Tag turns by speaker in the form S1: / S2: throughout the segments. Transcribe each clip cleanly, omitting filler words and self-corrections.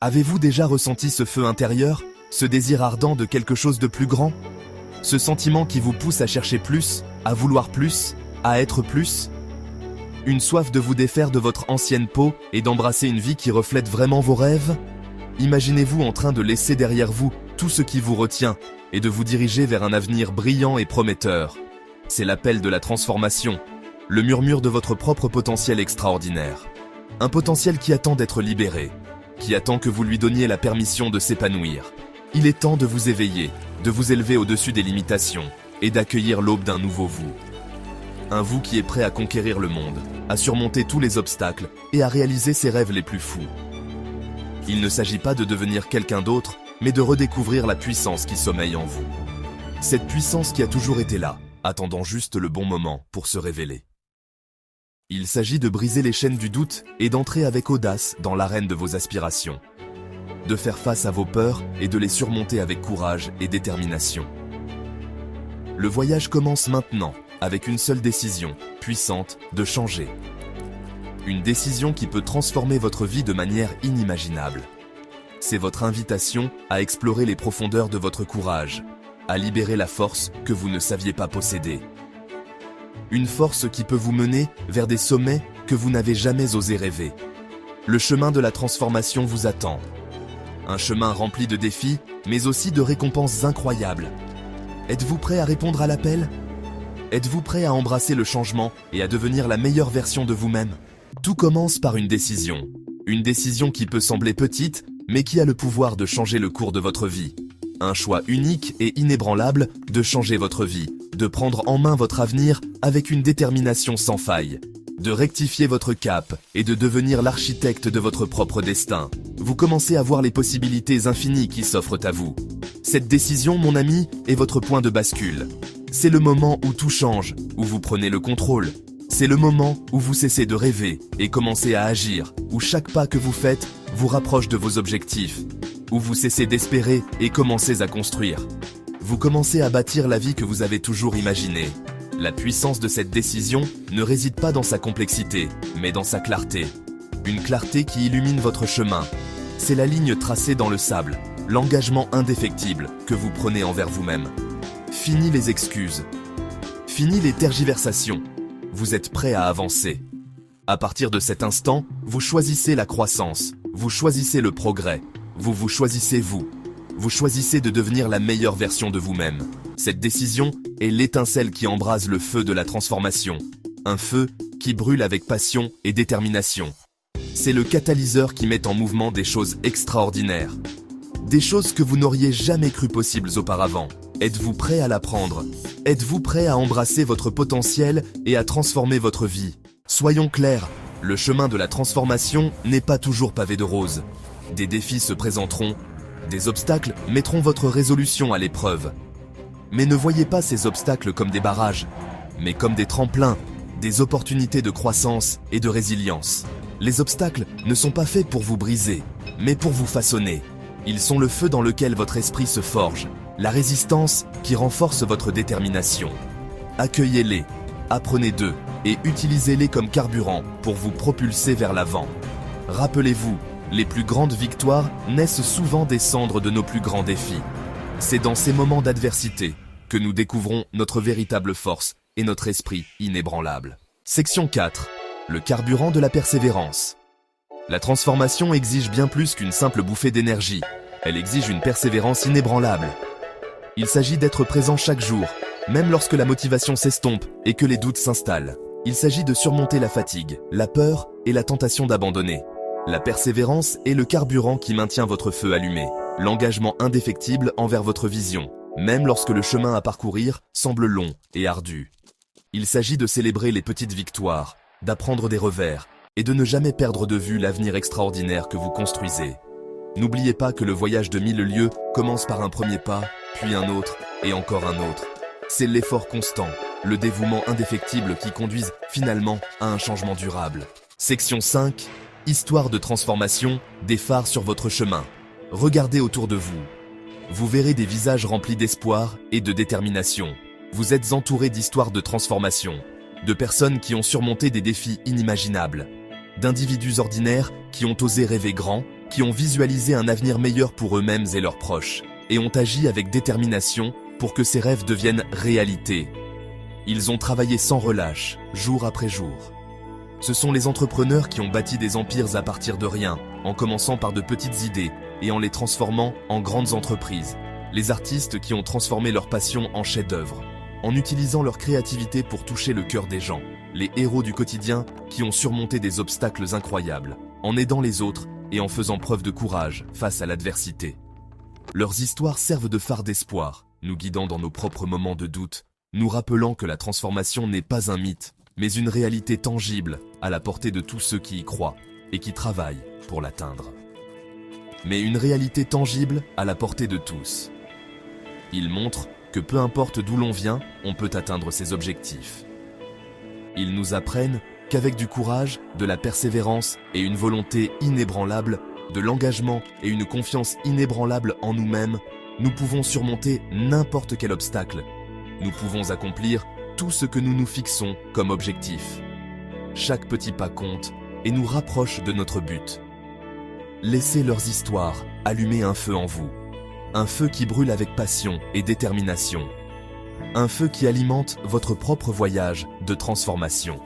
S1: Avez-vous déjà ressenti ce feu intérieur, ce désir ardent de quelque chose de plus grand? Ce sentiment qui vous pousse à chercher plus, à vouloir plus, à être plus? Une soif de vous défaire de votre ancienne peau et d'embrasser une vie qui reflète vraiment vos rêves? Imaginez-vous en train de laisser derrière vous tout ce qui vous retient et de vous diriger vers un avenir brillant et prometteur. C'est l'appel de la transformation, le murmure de votre propre potentiel extraordinaire. Un potentiel qui attend d'être libéré, qui attend que vous lui donniez la permission de s'épanouir. Il est temps de vous éveiller, de vous élever au-dessus des limitations et d'accueillir l'aube d'un nouveau vous. Un vous qui est prêt à conquérir le monde, à surmonter tous les obstacles et à réaliser ses rêves les plus fous. Il ne s'agit pas de devenir quelqu'un d'autre, mais de redécouvrir la puissance qui sommeille en vous. Cette puissance qui a toujours été là, attendant juste le bon moment pour se révéler. Il s'agit de briser les chaînes du doute et d'entrer avec audace dans l'arène de vos aspirations. De faire face à vos peurs et de les surmonter avec courage et détermination. Le voyage commence maintenant, avec une seule décision, puissante, de changer. Une décision qui peut transformer votre vie de manière inimaginable. C'est votre invitation à explorer les profondeurs de votre courage, à libérer la force que vous ne saviez pas posséder. Une force qui peut vous mener vers des sommets que vous n'avez jamais osé rêver. Le chemin de la transformation vous attend. Un chemin rempli de défis, mais aussi de récompenses incroyables. Êtes-vous prêt à répondre à l'appel? Êtes-vous prêt à embrasser le changement et à devenir la meilleure version de vous-même? Tout commence par une décision. Une décision qui peut sembler petite, mais qui a le pouvoir de changer le cours de votre vie. Un choix unique et inébranlable de changer votre vie, de prendre en main votre avenir avec une détermination sans faille, de rectifier votre cap et de devenir l'architecte de votre propre destin. Vous commencez à voir les possibilités infinies qui s'offrent à vous. Cette décision, mon ami, est votre point de bascule. C'est le moment où tout change, où vous prenez le contrôle. C'est le moment où vous cessez de rêver et commencez à agir, où chaque pas que vous faites vous rapproche de vos objectifs, où vous cessez d'espérer et commencez à construire. Vous commencez à bâtir la vie que vous avez toujours imaginée. La puissance de cette décision ne réside pas dans sa complexité, mais dans sa clarté. Une clarté qui illumine votre chemin. C'est la ligne tracée dans le sable, l'engagement indéfectible que vous prenez envers vous-même. Fini les excuses. Fini les tergiversations. Vous êtes prêt à avancer. À partir de cet instant, vous choisissez la croissance, vous choisissez le progrès, vous choisissez vous. Vous choisissez de devenir la meilleure version de vous-même. Cette décision est l'étincelle qui embrase le feu de la transformation. Un feu qui brûle avec passion et détermination. C'est le catalyseur qui met en mouvement des choses extraordinaires. Des choses que vous n'auriez jamais cru possibles auparavant. Êtes-vous prêt à l'apprendre? Êtes-vous prêt à embrasser votre potentiel et à transformer votre vie? Soyons clairs, le chemin de la transformation n'est pas toujours pavé de roses. Des défis se présenteront, des obstacles mettront votre résolution à l'épreuve. Mais ne voyez pas ces obstacles comme des barrages, mais comme des tremplins, des opportunités de croissance et de résilience. Les obstacles ne sont pas faits pour vous briser, mais pour vous façonner. Ils sont le feu dans lequel votre esprit se forge, la résistance qui renforce votre détermination. Accueillez-les, apprenez d'eux et utilisez-les comme carburant pour vous propulser vers l'avant. Rappelez-vous, les plus grandes victoires naissent souvent des cendres de nos plus grands défis. C'est dans ces moments d'adversité que nous découvrons notre véritable force et notre esprit inébranlable. Section 4. Le carburant de la persévérance. La transformation exige bien plus qu'une simple bouffée d'énergie. Elle exige une persévérance inébranlable. Il s'agit d'être présent chaque jour, même lorsque la motivation s'estompe et que les doutes s'installent. Il s'agit de surmonter la fatigue, la peur et la tentation d'abandonner. La persévérance est le carburant qui maintient votre feu allumé, l'engagement indéfectible envers votre vision, même lorsque le chemin à parcourir semble long et ardu. Il s'agit de célébrer les petites victoires, d'apprendre des revers et de ne jamais perdre de vue l'avenir extraordinaire que vous construisez. N'oubliez pas que le voyage de 1000 lieues commence par un premier pas, puis un autre et encore un autre. C'est l'effort constant, le dévouement indéfectible qui conduisent finalement à un changement durable. Section 5. Histoire de transformation, des phares sur votre chemin. Regardez autour de vous. Vous verrez des visages remplis d'espoir et de détermination. Vous êtes entouré d'histoires de transformation, de personnes qui ont surmonté des défis inimaginables, d'individus ordinaires qui ont osé rêver grand, qui ont visualisé un avenir meilleur pour eux-mêmes et leurs proches, et ont agi avec détermination pour que ces rêves deviennent réalité. Ils ont travaillé sans relâche, jour après jour. Ce sont les entrepreneurs qui ont bâti des empires à partir de rien, en commençant par de petites idées et en les transformant en grandes entreprises. Les artistes qui ont transformé leur passion en chef-d'œuvre, en utilisant leur créativité pour toucher le cœur des gens. Les héros du quotidien qui ont surmonté des obstacles incroyables, en aidant les autres et en faisant preuve de courage face à l'adversité. Leurs histoires servent de phare d'espoir, nous guidant dans nos propres moments de doute, nous rappelant que la transformation n'est pas un mythe, mais une réalité tangible à la portée de tous ceux qui y croient et qui travaillent pour l'atteindre. Mais une réalité tangible à la portée de tous. Ils montrent que peu importe d'où l'on vient, on peut atteindre ses objectifs. Ils nous apprennent qu'avec du courage, de la persévérance et une volonté inébranlable, de l'engagement et une confiance inébranlable en nous-mêmes, nous pouvons surmonter n'importe quel obstacle. Nous pouvons accomplir tout ce que nous nous fixons comme objectif. Chaque petit pas compte et nous rapproche de notre but. Laissez leurs histoires allumer un feu en vous. Un feu qui brûle avec passion et détermination. Un feu qui alimente votre propre voyage de transformation.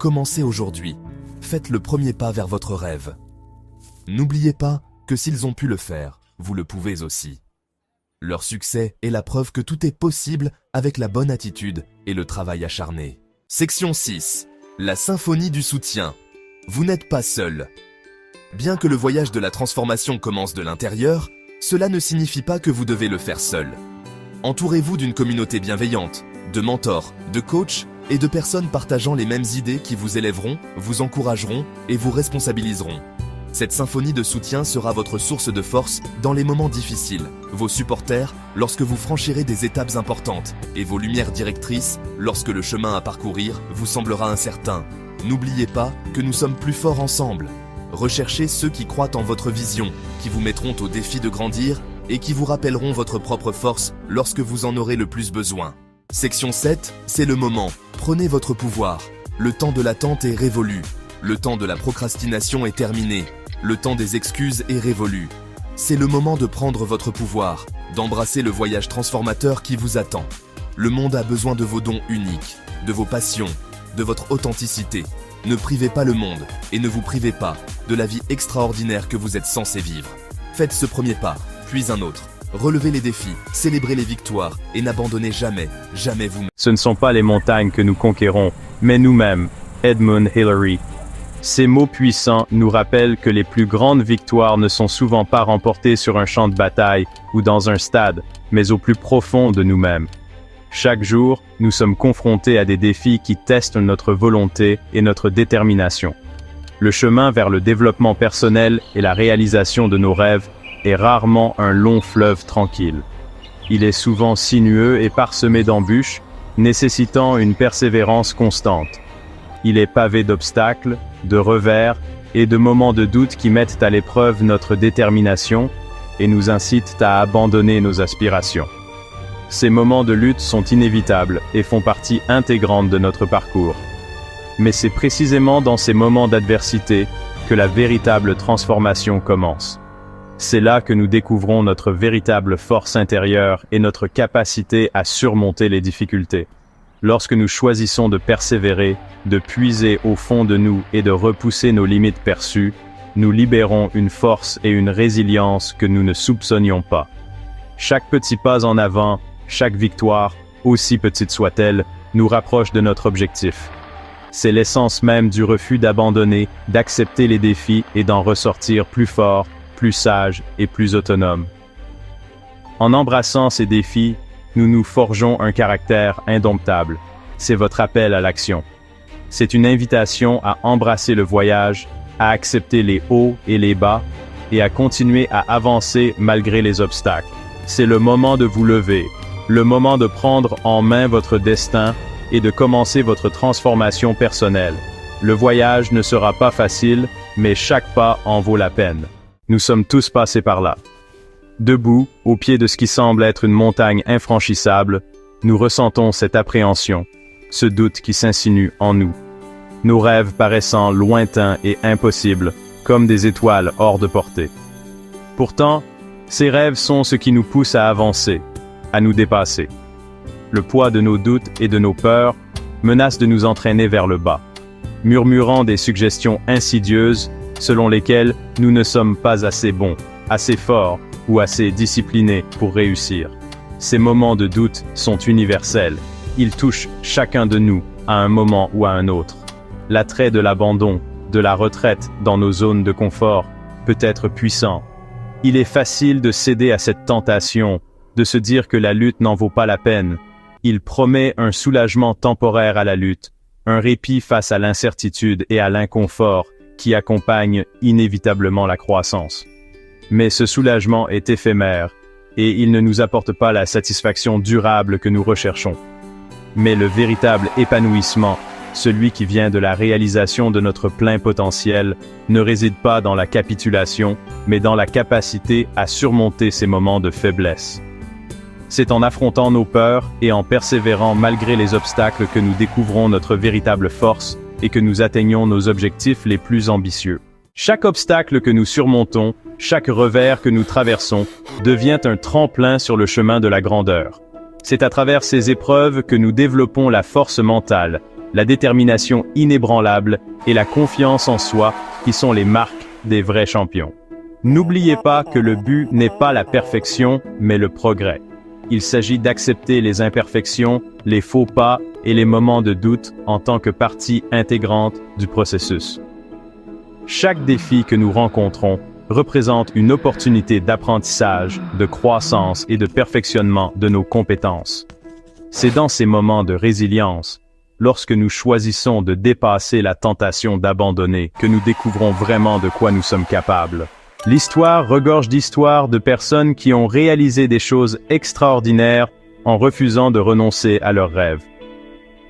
S1: Commencez aujourd'hui. Faites le premier pas vers votre rêve. N'oubliez pas que s'ils ont pu le faire, vous le pouvez aussi. Leur succès est la preuve que tout est possible avec la bonne attitude et le travail acharné. Section 6. La symphonie du soutien. Vous n'êtes pas seul. Bien que le voyage de la transformation commence de l'intérieur, cela ne signifie pas que vous devez le faire seul. Entourez-vous d'une communauté bienveillante, de mentors, de coachs et de personnes partageant les mêmes idées qui vous élèveront, vous encourageront et vous responsabiliseront. Cette symphonie de soutien sera votre source de force dans les moments difficiles, vos supporters lorsque vous franchirez des étapes importantes et vos lumières directrices lorsque le chemin à parcourir vous semblera incertain. N'oubliez pas que nous sommes plus forts ensemble. Recherchez ceux qui croient en votre vision, qui vous mettront au défi de grandir et qui vous rappelleront votre propre force lorsque vous en aurez le plus besoin. Section 7, c'est le moment. Prenez votre pouvoir. Le temps de l'attente est révolu. Le temps de la procrastination est terminé. Le temps des excuses est révolu. C'est le moment de prendre votre pouvoir, d'embrasser le voyage transformateur qui vous attend. Le monde a besoin de vos dons uniques, de vos passions, de votre authenticité. Ne privez pas le monde et ne vous privez pas de la vie extraordinaire que vous êtes censé vivre. Faites ce premier pas, puis un autre. Relevez les défis, célébrez les victoires et n'abandonnez jamais, jamais vous-même.
S2: Ce ne sont pas les montagnes que nous conquérons, mais nous-mêmes. Edmund Hillary. Ces mots puissants nous rappellent que les plus grandes victoires ne sont souvent pas remportées sur un champ de bataille ou dans un stade, mais au plus profond de nous-mêmes. Chaque jour, nous sommes confrontés à des défis qui testent notre volonté et notre détermination. Le chemin vers le développement personnel et la réalisation de nos rêves est rarement un long fleuve tranquille. Il est souvent sinueux et parsemé d'embûches, nécessitant une persévérance constante. Il est pavé d'obstacles, de revers et de moments de doute qui mettent à l'épreuve notre détermination et nous incitent à abandonner nos aspirations. Ces moments de lutte sont inévitables et font partie intégrante de notre parcours. Mais c'est précisément dans ces moments d'adversité que la véritable transformation commence. C'est là que nous découvrons notre véritable force intérieure et notre capacité à surmonter les difficultés. Lorsque nous choisissons de persévérer, de puiser au fond de nous et de repousser nos limites perçues, nous libérons une force et une résilience que nous ne soupçonnions pas. Chaque petit pas en avant, chaque victoire, aussi petite soit-elle, nous rapproche de notre objectif. C'est l'essence même du refus d'abandonner, d'accepter les défis et d'en ressortir plus fort, plus sage et plus autonome. En embrassant ces défis, nous nous forgeons un caractère indomptable. C'est votre appel à l'action. C'est une invitation à embrasser le voyage, à accepter les hauts et les bas, et à continuer à avancer malgré les obstacles. C'est le moment de vous lever, le moment de prendre en main votre destin et de commencer votre transformation personnelle. Le voyage ne sera pas facile, mais chaque pas en vaut la peine. Nous sommes tous passés par là. Debout, au pied de ce qui semble être une montagne infranchissable, nous ressentons cette appréhension, ce doute qui s'insinue en nous. Nos rêves paraissant lointains et impossibles, comme des étoiles hors de portée. Pourtant, ces rêves sont ce qui nous pousse à avancer, à nous dépasser. Le poids de nos doutes et de nos peurs menace de nous entraîner vers le bas, murmurant des suggestions insidieuses selon lesquelles nous ne sommes pas assez bons, assez forts ou assez disciplinés pour réussir. Ces moments de doute sont universels. Ils touchent chacun de nous à un moment ou à un autre. L'attrait de l'abandon, de la retraite dans nos zones de confort peut être puissant. Il est facile de céder à cette tentation, de se dire que la lutte n'en vaut pas la peine. Il promet un soulagement temporaire à la lutte, un répit face à l'incertitude et à l'inconfort qui accompagne inévitablement la croissance. Mais ce soulagement est éphémère, et il ne nous apporte pas la satisfaction durable que nous recherchons. Mais le véritable épanouissement, celui qui vient de la réalisation de notre plein potentiel, ne réside pas dans la capitulation, mais dans la capacité à surmonter ces moments de faiblesse. C'est en affrontant nos peurs et en persévérant malgré les obstacles que nous découvrons notre véritable force et que nous atteignons nos objectifs les plus ambitieux. Chaque obstacle que nous surmontons, chaque revers que nous traversons, devient un tremplin sur le chemin de la grandeur. C'est à travers ces épreuves que nous développons la force mentale, la détermination inébranlable et la confiance en soi qui sont les marques des vrais champions. N'oubliez pas que le but n'est pas la perfection, mais le progrès. Il s'agit d'accepter les imperfections, les faux pas et les moments de doute en tant que partie intégrante du processus. Chaque défi que nous rencontrons représente une opportunité d'apprentissage, de croissance et de perfectionnement de nos compétences. C'est dans ces moments de résilience, lorsque nous choisissons de dépasser la tentation d'abandonner, que nous découvrons vraiment de quoi nous sommes capables. L'histoire regorge d'histoires de personnes qui ont réalisé des choses extraordinaires en refusant de renoncer à leurs rêves.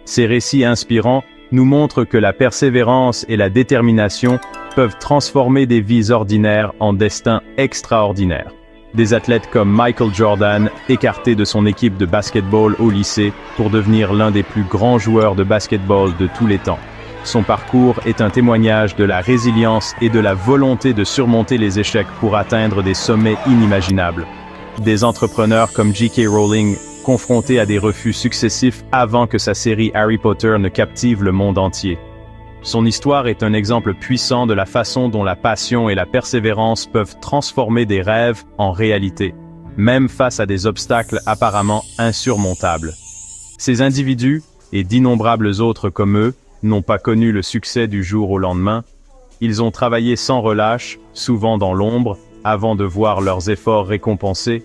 S2: Ces récits inspirants nous montrent que la persévérance et la détermination peuvent transformer des vies ordinaires en destins extraordinaires. Des athlètes comme Michael Jordan, écarté de son équipe de basketball au lycée pour devenir l'un des plus grands joueurs de basketball de tous les temps. Son parcours est un témoignage de la résilience et de la volonté de surmonter les échecs pour atteindre des sommets inimaginables. Des entrepreneurs comme J.K. Rowling, confrontés à des refus successifs avant que sa série Harry Potter ne captive le monde entier. Son histoire est un exemple puissant de la façon dont la passion et la persévérance peuvent transformer des rêves en réalité, même face à des obstacles apparemment insurmontables. Ces individus, et d'innombrables autres comme eux, n'ont pas connu le succès du jour au lendemain. Ils ont travaillé sans relâche, souvent dans l'ombre, avant de voir leurs efforts récompensés.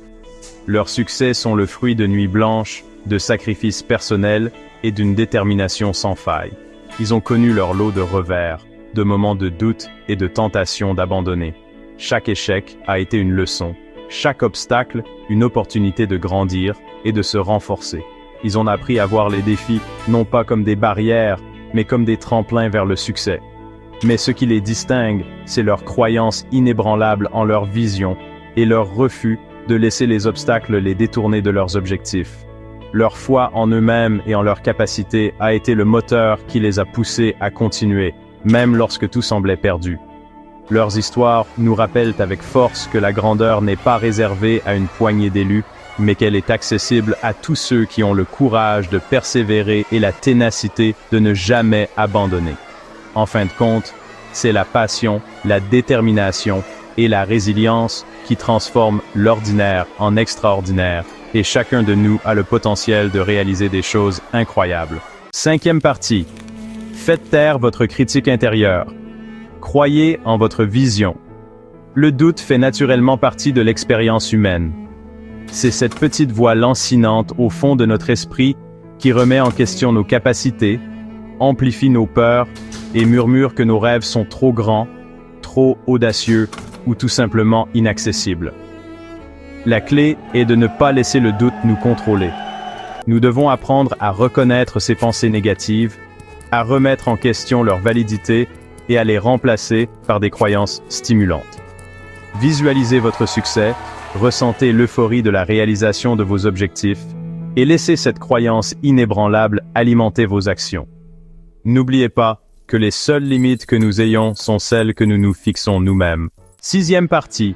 S2: Leurs succès sont le fruit de nuits blanches, de sacrifices personnels et d'une détermination sans faille. Ils ont connu leur lot de revers, de moments de doute et de tentation d'abandonner. Chaque échec a été une leçon, chaque obstacle une opportunité de grandir et de se renforcer. Ils ont appris à voir les défis non pas comme des barrières, mais comme des tremplins vers le succès. Mais ce qui les distingue, c'est leur croyance inébranlable en leur vision et leur refus de laisser les obstacles les détourner de leurs objectifs. Leur foi en eux-mêmes et en leurs capacités a été le moteur qui les a poussés à continuer, même lorsque tout semblait perdu. Leurs histoires nous rappellent avec force que la grandeur n'est pas réservée à une poignée d'élus, mais qu'elle est accessible à tous ceux qui ont le courage de persévérer et la ténacité de ne jamais abandonner. En fin de compte, c'est la passion, la détermination et la résilience qui transforment l'ordinaire en extraordinaire, et chacun de nous a le potentiel de réaliser des choses incroyables. 5e partie. Faites taire votre critique intérieure. Croyez en votre vision. Le doute fait naturellement partie de l'expérience humaine. C'est cette petite voix lancinante au fond de notre esprit qui remet en question nos capacités, amplifie nos peurs et murmure que nos rêves sont trop grands, trop audacieux ou tout simplement inaccessibles. La clé est de ne pas laisser le doute nous contrôler. Nous devons apprendre à reconnaître ces pensées négatives, à remettre en question leur validité et à les remplacer par des croyances stimulantes. Visualisez votre succès, ressentez l'euphorie de la réalisation de vos objectifs et laissez cette croyance inébranlable alimenter vos actions. N'oubliez pas, que les seules limites que nous ayons sont celles que nous nous fixons nous-mêmes. 6e partie.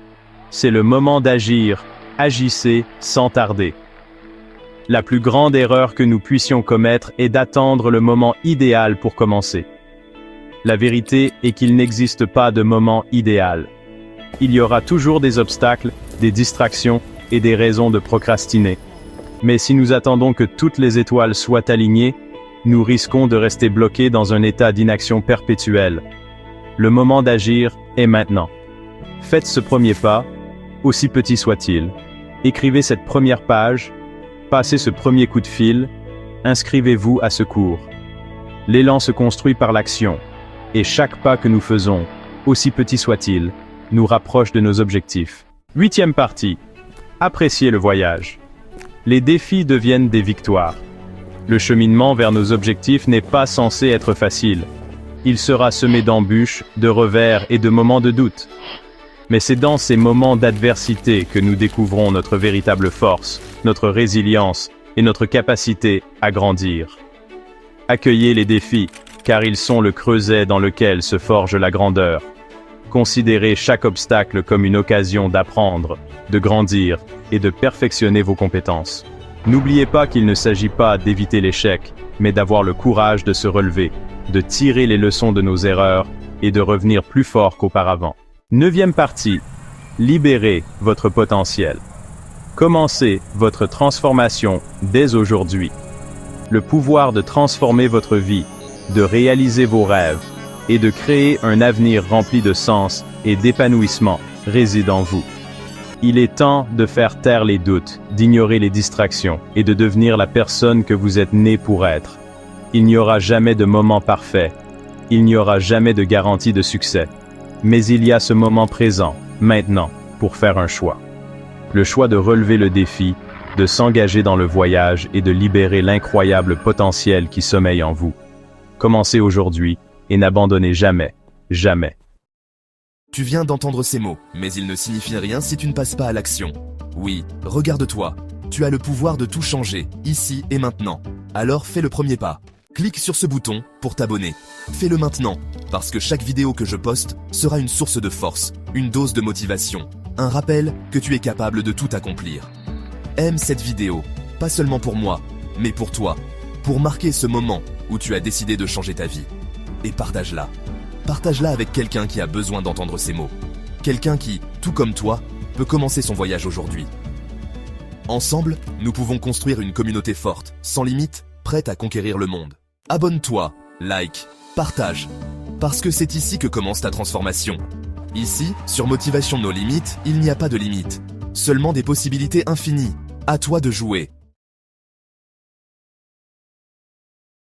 S2: C'est le moment d'agir. Agissez sans tarder. La plus grande erreur que nous puissions commettre est d'attendre le moment idéal pour commencer. La vérité est qu'il n'existe pas de moment idéal. Il y aura toujours des obstacles, des distractions et des raisons de procrastiner. Mais si nous attendons que toutes les étoiles soient alignées, nous risquons de rester bloqués dans un état d'inaction perpétuelle. Le moment d'agir est maintenant. Faites ce premier pas, aussi petit soit-il. Écrivez cette première page, passez ce premier coup de fil, inscrivez-vous à ce cours. L'élan se construit par l'action, et chaque pas que nous faisons, aussi petit soit-il, nous rapproche de nos objectifs. 8e partie. Appréciez le voyage. Les défis deviennent des victoires. Le cheminement vers nos objectifs n'est pas censé être facile. Il sera semé d'embûches, de revers et de moments de doute. Mais c'est dans ces moments d'adversité que nous découvrons notre véritable force, notre résilience et notre capacité à grandir. Accueillez les défis, car ils sont le creuset dans lequel se forge la grandeur. Considérez chaque obstacle comme une occasion d'apprendre, de grandir et de perfectionner vos compétences. N'oubliez pas qu'il ne s'agit pas d'éviter l'échec, mais d'avoir le courage de se relever, de tirer les leçons de nos erreurs et de revenir plus fort qu'auparavant. 9e partie. Libérez votre potentiel. Commencez votre transformation dès aujourd'hui. Le pouvoir de transformer votre vie, de réaliser vos rêves et de créer un avenir rempli de sens et d'épanouissement réside en vous. Il est temps de faire taire les doutes, d'ignorer les distractions et de devenir la personne que vous êtes né pour être. Il n'y aura jamais de moment parfait. Il n'y aura jamais de garantie de succès. Mais il y a ce moment présent, maintenant, pour faire un choix. Le choix de relever le défi, de s'engager dans le voyage et de libérer l'incroyable potentiel qui sommeille en vous. Commencez aujourd'hui et n'abandonnez jamais, jamais.
S1: Tu viens d'entendre ces mots, mais ils ne signifient rien si tu ne passes pas à l'action. Oui, regarde-toi. Tu as le pouvoir de tout changer, ici et maintenant. Alors fais le premier pas. Clique sur ce bouton pour t'abonner. Fais-le maintenant, parce que chaque vidéo que je poste sera une source de force, une dose de motivation, un rappel que tu es capable de tout accomplir. Aime cette vidéo, pas seulement pour moi, mais pour toi, pour marquer ce moment où tu as décidé de changer ta vie. Et partage-la. Partage-la avec quelqu'un qui a besoin d'entendre ces mots. Quelqu'un qui, tout comme toi, peut commencer son voyage aujourd'hui. Ensemble, nous pouvons construire une communauté forte, sans limite, prête à conquérir le monde. Abonne-toi, like, partage. Parce que c'est ici que commence ta transformation. Ici, sur Motivation No Limites, il n'y a pas de limite. Seulement des possibilités infinies. À toi de jouer.